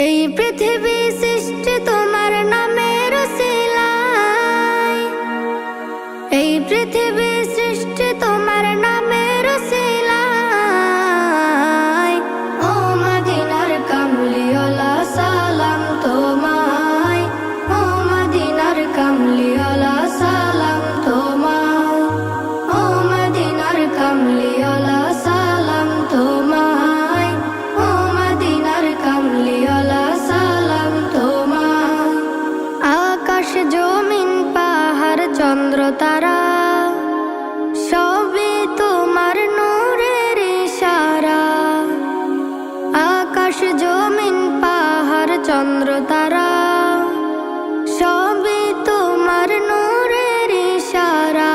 এই পৃথিবী সৃষ্টি তোমার নামের উসিলায়, এই পৃথিবী সৃষ্টি তোমার নামের উসিলায়। ও মদিনার কামলিওয়ালা সালাম তোমায়, ও মদিনার কামলিওয়ালা সালাম তোমায়, ও মদিনার কামলিওয়ালা সালাম তোমায়, ও মদিনার কামলিওয়ালা সালাম তোমায়। আকাশ জমিন পাহাড় চন্দ্র তারা সবই তোমার নূরের ইশারা। আকাশ জমিন পাহাড় চন্দ্র তারা সবই তোমার নূরের ইশারা।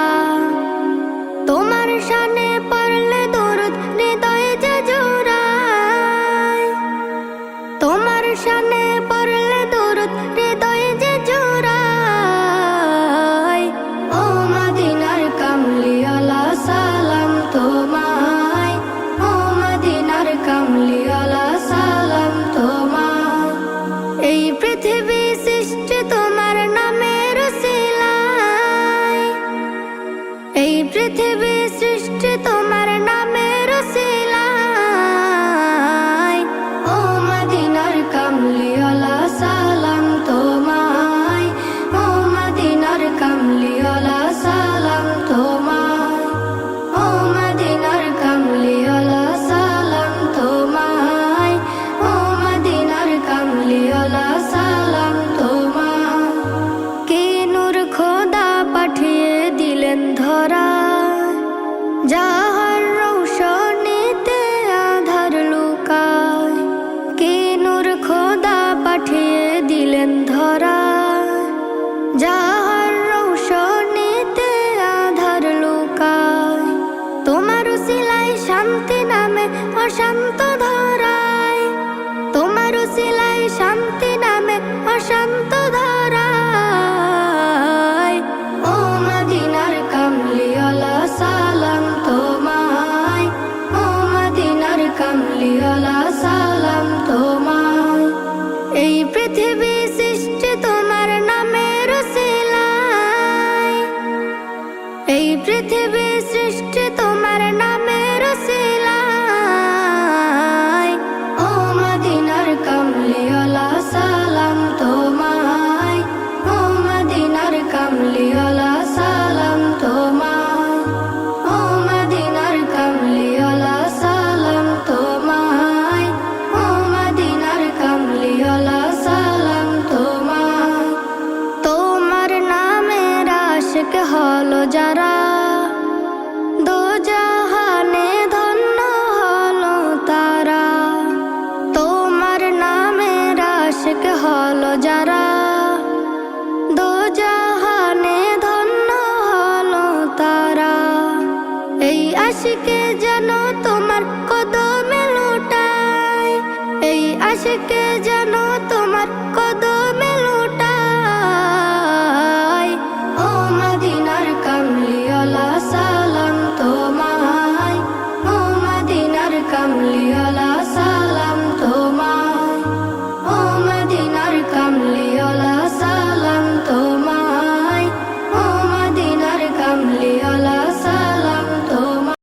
তোমার শানে পড়লে দরুদ হৃদয় যে জোড়ায়, তোমার শানে পড়লে দরুদ হৃদয় যে জোড়ায়। ও মদিনার কামলিওয়ালা সালাম তোমায়, ও মদিনার কামলিওয়ালা সালাম তোমায়। এই পৃথিবী সৃষ্টি তোমার নামের উসিলায়, এই পৃথিবী সৃষ্টি তোমার নামের উসিলায়। ও মদিনার কামলিওয়ালা সালাম তোমায়, ও মদিনার কামলিওয়ালা সালাম তোমায়, ও মদিনার কামলিওয়ালা সালাম তোমায়, ও মদিনার কামলিওয়ালা সালাম তোমায়। কি নূর খোদা পাঠিয়ে দিলেন ধরা, যাহার রৌশনীতে আধার লুকায়। কি নূর খোদা পাঠিয়ে দিলেন ধরা, যাহার রৌশনীতে আধার লুকায়। তোমার উসিলায় শান্তি নামে অশান্ত ধরায়, তোমার উসিলায় শান্তি নামে অশান্ত ধরায়। ও মদিনার কামলিওয়ালা সালাম তোমায়, ও মদিনার কামলিওয়ালা সালাম তোমায়। এই পৃথিবী সৃষ্টি তোমার নামের উসিলায়, এই পৃথিবী সৃষ্টি তোমার নামের উসিলায়। ও মদিনার কামলিওয়ালা সালাম তোমায়, ও মদিনার কামলিওয়ালা সালাম তোমায়, ও মদিনার কামলিওয়ালা সালাম তোমায়, ও মদিনার কামলিওয়ালা সালাম তোমায়। তোমার নামের আশিক হলো যারা, দোজাহানে ধন্য হলো তারা। তোমার নামের আশিক হলো যারা, দোজাহানে ধন্য হলো তারা। এই আশিকে যেন তোমার কদমে লুটায়, এই আশিকে যেন তোমার কদমে লুটায়। ও মদিনার কামলিওয়ালা সালাম তোমায়, ও মদিনার কামলিওয়ালা